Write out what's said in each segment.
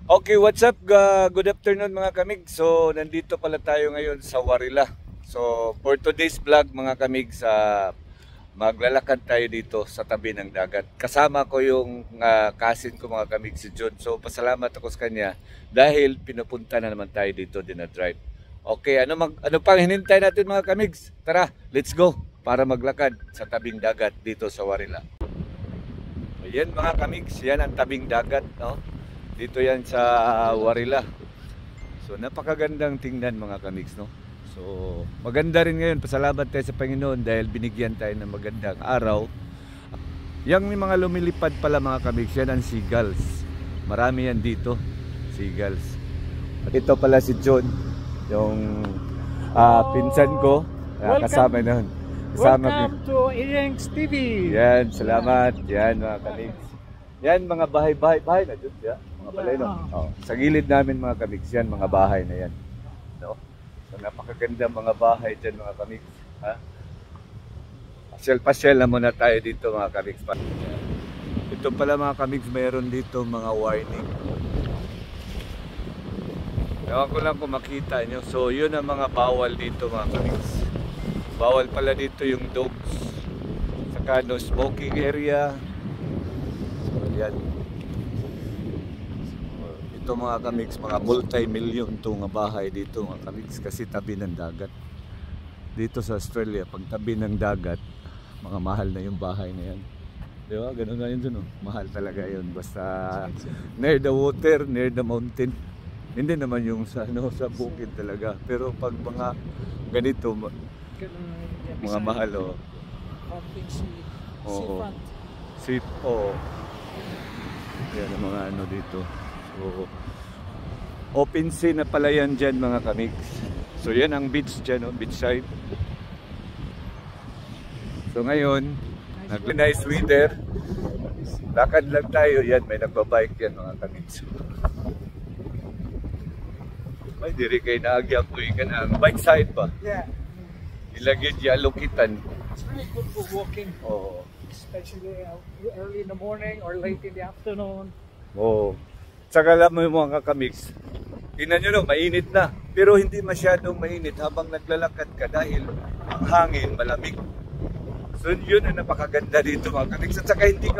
Okay, what's up? Good afternoon mga kamig. So, nandito pala tayo ngayon sa Warilla. So, for today's vlog mga kamig, maglalakad tayo dito sa tabi ng dagat. Kasama ko yung cousin ko mga kamig, si John. So, pasalamat ako sa kanya dahil pinupunta na naman tayo dito din na drive. Okay, ano pang hinintay natin mga kamig? Tara, let's go para maglakad sa tabing dagat dito sa Warilla. Ayan mga kamig, yan ang tabing dagat, no? Dito yan sa Warilla. So napakagandang tingnan mga kamigs, no? So maganda rin ngayon, pasalamat tayo sa Panginoon dahil binigyan tayo ng magandang araw. Yang mga lumilipad pala mga kamigs, yan ang seagulls. Marami yan dito, seagulls. At ito pala si John, yung pinsan ko, kasama na. Welcome to Irengs TV. Yan, salamat. Yan mga kamigs. Yan mga bahay na dyan, yeah. Mga balay, no? Oh, sa gilid namin mga kamigs, yan mga bahay na yan, no? So napakaganda mga bahay dyan mga kamigs, ha? Pasyal na muna tayo dito mga kamigs. Ito pala mga kamigs, mayroon dito mga warning. Ewan ko lang kung makita nyo. So yun ang mga bawal dito mga kamigs. Bawal pala dito yung dogs, saka no smoking area. So yan. Ito mga kamigs, mga multi-million itong bahay dito mga kamigs kasi tabi ng dagat. Dito sa Australia, pag tabi ng dagat, mga mahal na yung bahay na yan. Di ba? Ganun na yun dun, oh. Mahal talaga yun. Basta near the water, near the mountain. Hindi naman yung sa bukid talaga. Pero pag mga ganito, mga mahal, oh. Oo. Oh. Yan ang mga ano dito. So, open sea na pala yan dyan mga kamigs. So yan ang beach dyan, oh, beach side. So ngayon, nice weather. Lakad lang tayo. Yan, may nagbabike yan mga kamigs. May diri kay naagyang tuwi ka na. Bike side pa. Yeah. Ilagid yellow kitan. It's really good for walking. Oo. Especially early in the morning or late in the afternoon. Oo. Tsaka alam mo yung mga kakamigs, tingnan nyo no, mainit na. Pero hindi masyadong mainit habang naglalakad ka dahil ang hangin malamig. So yun ang napakaganda dito mga kamigs. At saka hindi ka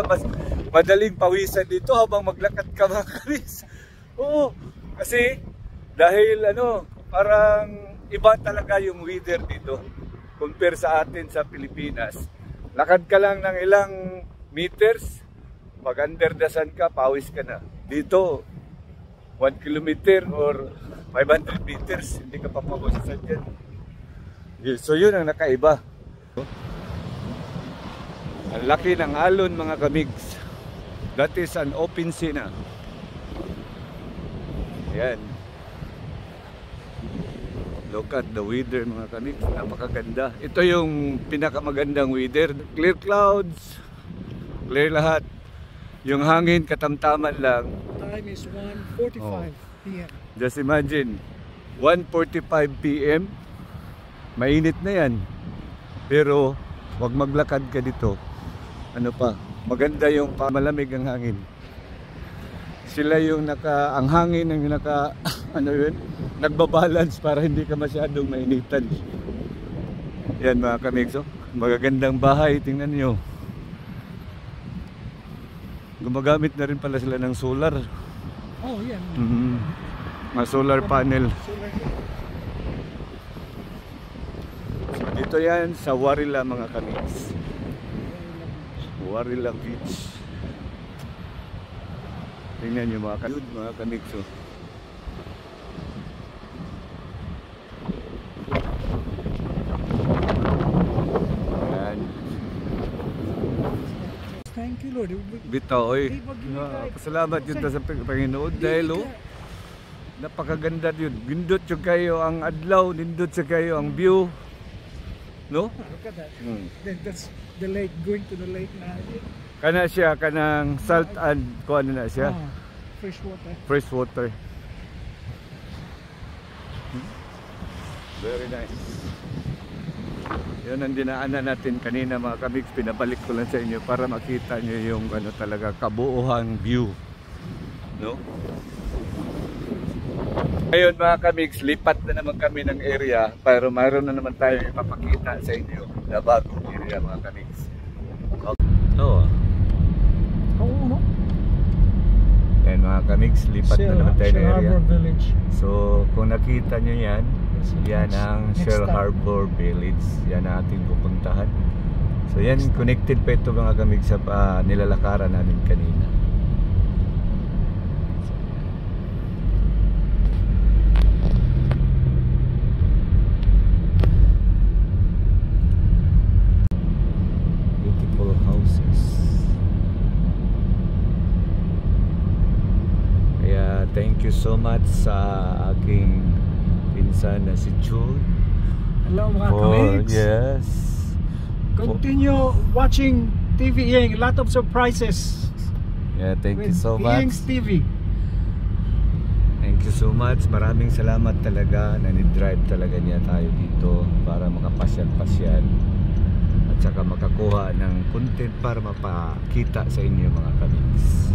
madaling pawisan dito habang maglakad ka mga kamigs. Oo. Kasi dahil parang iba talaga yung weather dito compare sa atin sa Pilipinas. Lakad ka lang ng ilang meters, pag under the sun ka, pawis ka na. Dito, 1 kilometer or 500 meters, hindi ka papawasan dyan. So yun ang nakaiba. Ang laki ng alon mga kamigs. That is an open sea na. Yan. Look at the weather mga kamigs, napakaganda. Ito yung pinakamagandang weather. Clear clouds, clear lahat. Yung hangin katamtaman lang. Time is 1:45 p.m. Just imagine, 1:45 p.m. Mainit na yan. Pero wag maglakad ka dito. Ano pa? Maganda yung malamig ang hangin. Sila yung ang hangin ang nagbabalance para hindi ka masyadong mainitan. Yan mga kamigs, magagandang bahay, tingnan niyo. Gumagamit na rin pala sila ng solar. Oh, yan. Mga solar panel. So, dito yan sa Warilla mga kamigs. Warilla Beach. Tingnan nyo mga kamigs. Ayan. Thank you Lord. Bitaw, oy. Pasalamat yun sa Panginoon dahil napakaganda yun. Nindot siya kayo ang adlaw, nindot siya kayo ang view. No? Look at that. Then that's the lake, going to the lake na. Kana siya, kanang salt and kuan na siya. Fresh water. Fresh water. Very nice. Yun ang dinaanan natin kanina mga kamigs. Pinabalik ko lang sa inyo para makita nyo yung talaga kabuuhang view, no? Ngayon mga kamigs, lipat na naman kami ng area pero mayroon na naman tayo ipapakita sa inyo na bagong area mga kamigs. Oo. Oo, no? Yan mga kamigs, lipat na naman tayo ng area. Harbor Village. So kung nakita nyo yan, yan ang Shell Harbor Village. Yan ang ating pupuntahan. So yan, connected pa ito mga kamigs sa nilalakaran namin kanina. Thank you so much sa aking pinsan na si June. Hello mga kamigs. Yes. Continue watching TV Ying. A lot of surprises. Yeah, thank you with so much. Ying's TV. Thank you so much. Maraming salamat talaga na ni-drive talaga niya tayo dito para makapasyal-pasyal at saka makakuha ng content para mapakita sa inyo mga kamigs.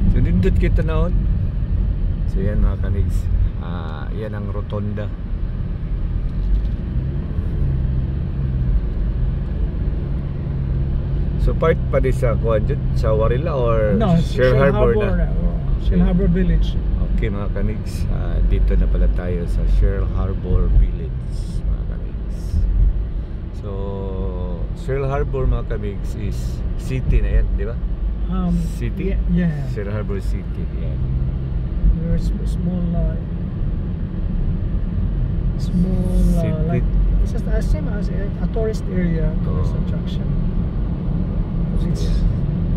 So nindot kita noon. So yan mga kamigs, yan ang rotonda. So part pa di sa sa Warilla or No, Shell Harbor na? Shell Harbor Village. Okay mga kamigs, dito na pala tayo sa Shell Harbor Village mga kamigs. So Shell Harbor mga kamigs is city na yan, di ba? City? Yeah. Shell Harbor City, yan. There's small City. like it's just the same as a tourist area, tourist Oh. attraction. It's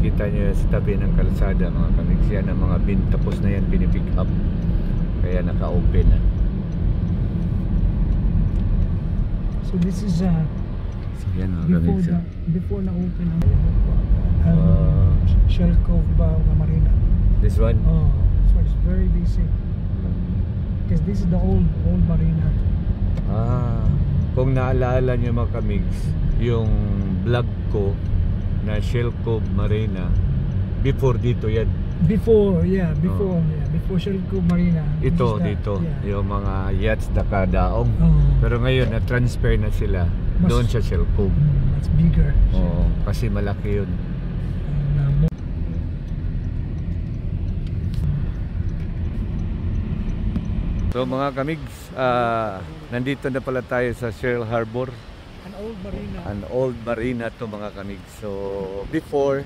Kita nyo sa tabi ng kalsada mga kamigs, yan ang mga bin, tapos na yan pinipick up kaya naka-open na. so this is So yan mga kamigs, before na open ang Shell Cove ba na marina. this one? Oh, so it's very busy because this is the old marina. Kung naalala nyo mga kamigs, yung vlog ko na Shell Cove Marina, before dito yan. Before Shell Cove Marina. Ito This is dito, yeah. yung mga yachts na kadaong. Oh. Pero ngayon na-transfer na sila doon sa Shell Cove. It's bigger. Oo, kasi malaki yun. So mga kamigs, nandito na pala tayo sa Shell Harbor. An old marina. An old marina to mga kamigs. So before,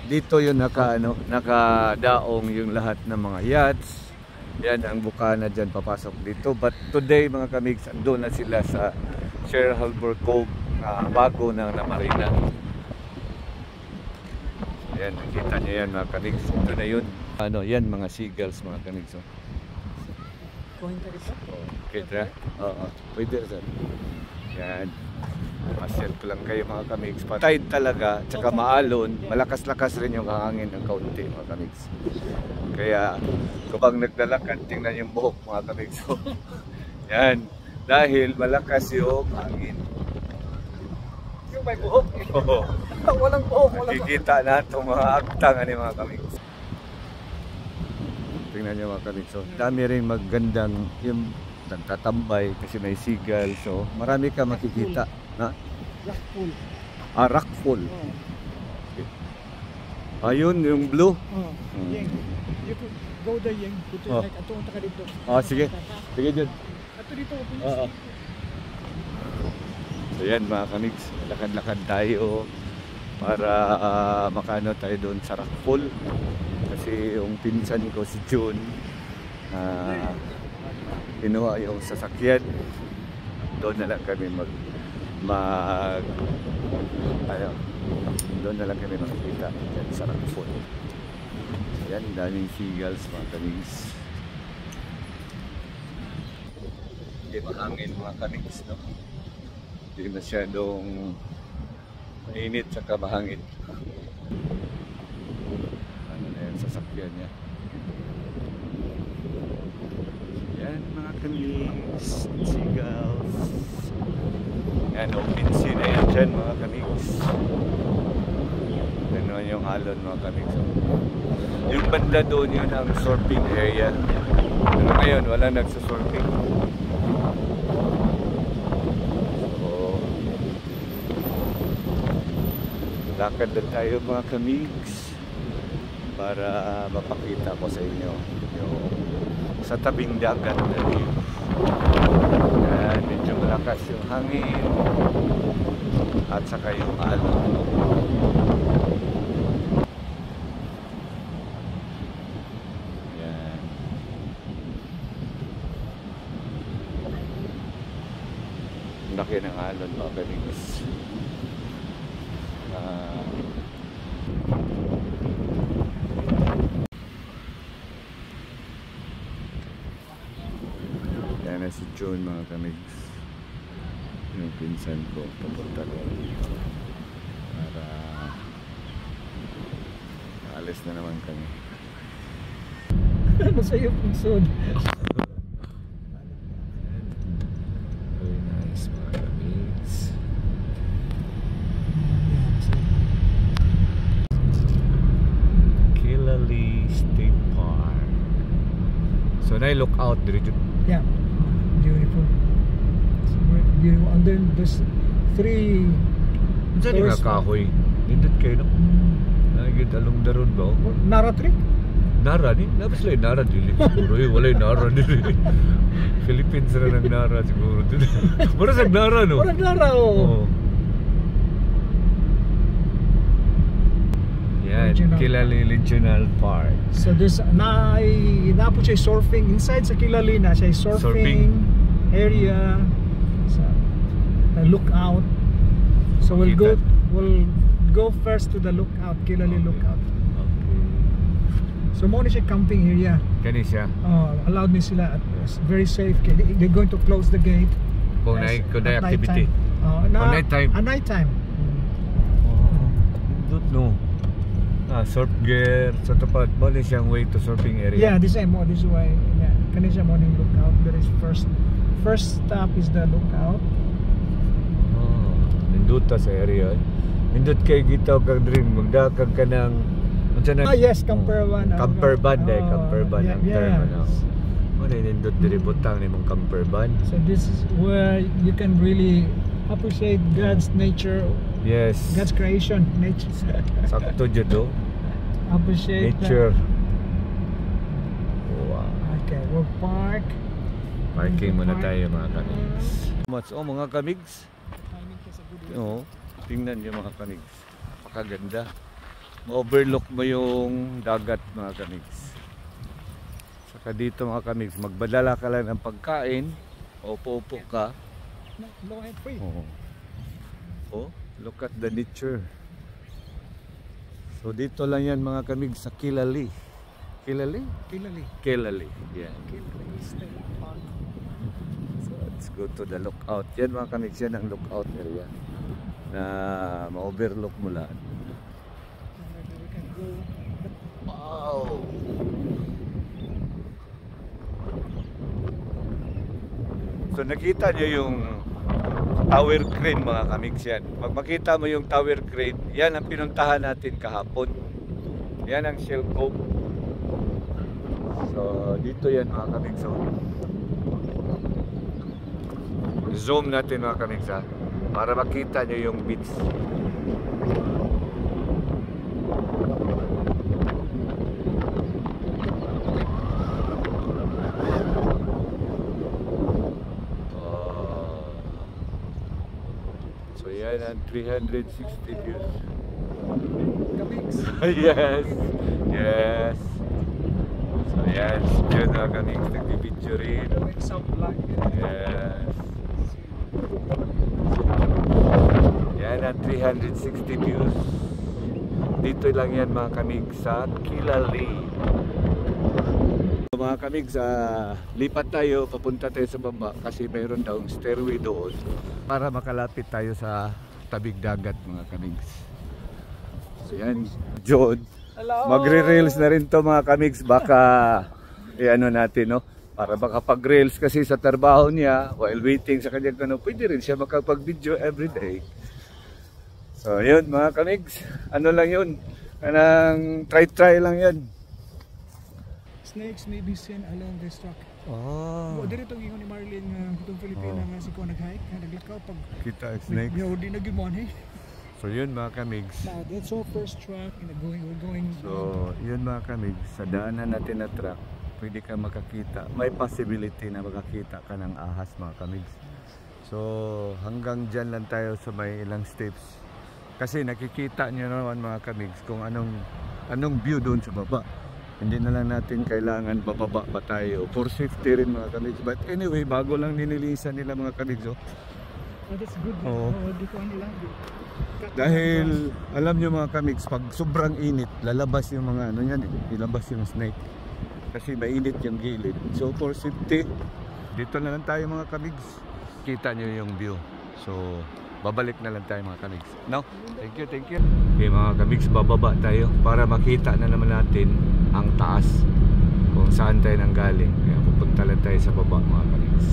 dito yung nakadaong yung lahat ng mga yachts. Yan ang bukana dyan papasok dito. But today mga kamigs, andun na sila sa Shell Harbor Cove, bago na marina. Yan, nakita nyo yan mga kamigs. Ito na yun. Yan mga seagulls mga kamigs. Going to dito? Okay, tara. Oo, pwede sir. Yan. Masyal ko lang kayo mga kamigs. Tide talaga, tsaka maalon. Malakas-lakas rin yung hangin ng kaunti mga kamigs. Kaya kapag naglalakad, tingnan yung buhok mga kamigs. Yan. Dahil malakas yung hangin. Yung may buhok. Oo. Walang buhok. Nakikita na itong mga aktang mga kamigs. Tingnan nyo mga kamigs. So, dami rin magandang yung nagtatambay kasi may seagull. So marami ka makikita. Na? Rockpool. Rockpool. Okay. Ayun yung blue. Ying. You could go there, Ying. Puto like ato ka dito. Sige. Sige dyan. Ato dito. So yan mga kamigs, lakad-lakad tayo para makaano tayo doon sa Rockpool. Kasi yung pinsan ko si June, kinuha yung sasakyan. Doon na lang kami doon na lang kami makikita yan sa Rockpool. Yan, daming seagulls mga kamigs. Hindi mahangin mga kamigs, no? Hindi masyadong mainit sa kamahangin. Ano na yan, sasakyan niya. Yan mga kamigs, seagulls. Yan, open sea na yan dyan mga kamigs. naman yung alon mga kamigs. So, yung banda doon yun ang surfing area. Pero ngayon wala nagsusurfing. So, lakad na tayo mga kamigs para mapakita ko sa inyo yung sa tabing dagat na view. Yan, medyo malakas yung hangin at saka yung alon. Yan. Laki ng alon mga kamigs. Yan na si John mga kamigs. Yung pinsan ko papunta doon para alis na naman kami. Ano sa'yo punsod? Very nice mga kamigs. Killalea State Park. So na look out dito. Yeah, beautiful. It's beautiful. And then there's 3 Saan yung kahoy? Nindot kayo no? Nagigit along daron ba? Nara tree? Nara ni? Nabas lang Nara dili siguro. Wala yung Nara dili. Philippines na ng Nara siguro. Para sa Nara no? Para Nara oh. Yan, Killalea Regional Park. So there's na po siya surfing inside sa Killalea na siya surfing area. So lookout. So we'll go first to the lookout, Killalea lookout. Okay. So mo ni siya camping area. Kani siya. Allowed ni sila at very safe. They're going to close the gate. Kung na activity. Night time. At night time. Don't know. Surf gear sa tapat mo ni siyang way to surfing area. Yeah, this way. Yeah. Kani siya morning lookout. There is first stop is the lookout. Nindot sa area. Nindot kay gitaw kag dream magdakag ka ng yes, campervan. Campervan campervan ang term ano. Mo nindot diri butang nimong campervan. So this is where you can really appreciate God's nature. Yes. God's creation, nature. Sakto jud do. Appreciate nature. That. Wow. Okay, we'll park. Parking muna tayo mga kamigs. Mga kamigs. Tingnan niyo mga kamigs. Napakaganda. Ma-overlook mo yung dagat mga kamigs. Saka dito mga kamigs, magbadala ka lang ng pagkain, upo-upo ka. No head free. Look at the nature. So dito lang yan mga kamigs sa Killalea. Killalea? Killalea. Yeah. Killalea State Park. So let's go to the lookout. Yan mga kamigs, yan ang lookout area na ma-overlook mo lahat. Wow! So nakita nyo yung tower crane mga kamigs yan. Pag makita mo yung tower crane, yan ang pinuntahan natin kahapon. Yan ang Shell Cove. So dito yan mga kamigs. So, zoom natin mga kamigs ha, para makita nyo yung beach. So yan ang 360 views. Yes. Yes. So yan, yun mga kamigs, nagbibidyo rin. Yes. Yan ang 360 views. Dito lang yan mga kamig sa Killalea. Mga kamig, lipat tayo, papunta tayo sa baba kasi mayroon daw stairway doon para makalapit tayo sa tabing dagat mga kamig. So yan, John. Magre-rails na rin to mga kamigs, baka ano natin no, para baka pag-rails kasi sa trabaho niya while waiting sa kanyang pwede rin siya makapag-video everyday. So yun mga kamigs, ano lang yun, Kanang try lang yan. Snakes may be seen along this track. Oh. Dito gingon ni Marlene nga itong Pilipina nga si ko nag-hike, naglakaw pag Kita ang snakes. di na gimon eh. So yun mga kamigs. Now, that's our first track and we're going. So yun mga kamigs, sa daanan natin na track, pwede ka makakita. May possibility na makakita ka ng ahas mga kamigs. So hanggang dyan lang tayo sa may ilang steps. Kasi nakikita nyo naman mga kamigs kung anong view doon sa baba. Hindi na lang natin kailangan bababa pa tayo for safety rin mga kamigs. But anyway, bago lang ninilisan nila mga kamigs. Oh, that's good. Oo. Di ko nila. Dahil alam nyo mga kamigs, pag sobrang init, lalabas yung mga ano yan ilabas yung snake. Kasi mainit yung gilid. So for safety, dito na lang tayo mga kamigs. Kita nyo yung view. So babalik na lang tayo mga kamigs. No? Thank you, thank you. Okay mga kamigs, bababa tayo para makita na naman natin ang taas kung saan tayo nanggaling. Kaya pupunta lang tayo sa baba mga kamigs.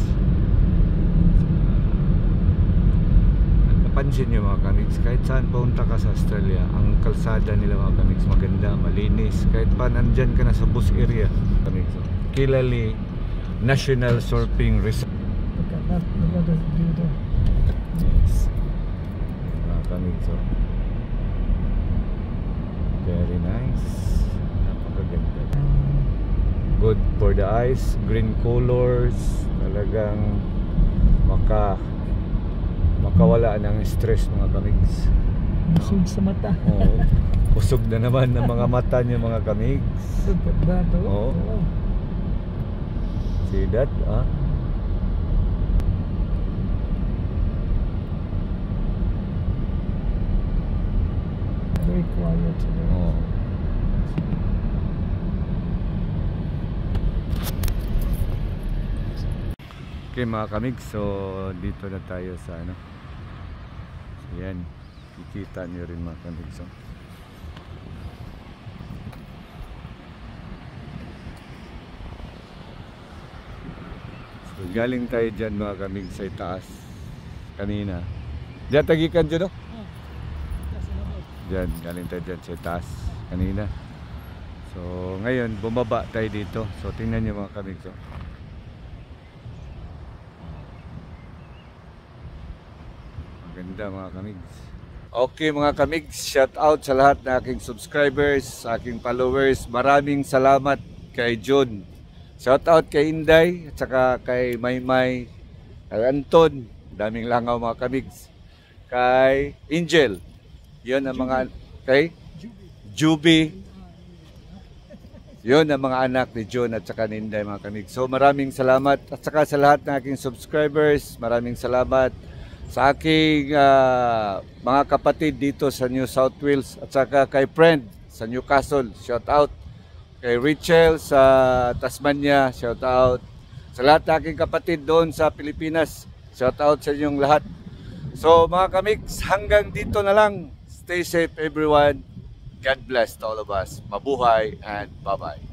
Napansin nyo mga kamigs, kahit saan punta ka sa Australia, ang kalsada nila mga kamigs maganda, malinis. Kahit pa nandyan ka na sa bus area kamigs. Kilali National Surfing Resort. Yes. Kamigs, so very nice, napakaganda, good for the eyes, green colors, talagang makawala ng stress mga kamigs. Busog sa mata. Oo. Busog na naman ng mga mata niyo mga kamigs. Oo. See that? Very quiet today. Oh. Okay mga kamigs, so dito na tayo sa ano. So yan, kikita nyo rin mga kamigs. So galing tayo dyan mga kamigs sa itaas kanina. Diyan tagikan dyan, no? Diyan, galing tayo dyan sa taas kanina. So ngayon bumaba tayo dito. So tingnan nyo mga kamigs. Maganda mga kamigs. Okay mga kamigs, shout out sa lahat ng aking subscribers, sa aking followers. Maraming salamat kay John. Shout out kay Inday at saka kay Maymay, kay Anton, daming langaw mga kamigs. Kay Angel. Yun ang mga kay Juby. Yun ang mga anak ni John at saka ni Inday mga kamigs. So maraming salamat at saka sa lahat ng aking subscribers, maraming salamat sa aking mga kapatid dito sa New South Wales at saka kay friend sa Newcastle, shout out. Kay Rachel sa Tasmania, shout out. Sa lahat ng aking kapatid doon sa Pilipinas, shout out sa inyong lahat. So mga kamigs, hanggang dito na lang. Stay safe everyone. God bless to all of us. Mabuhay and bye-bye.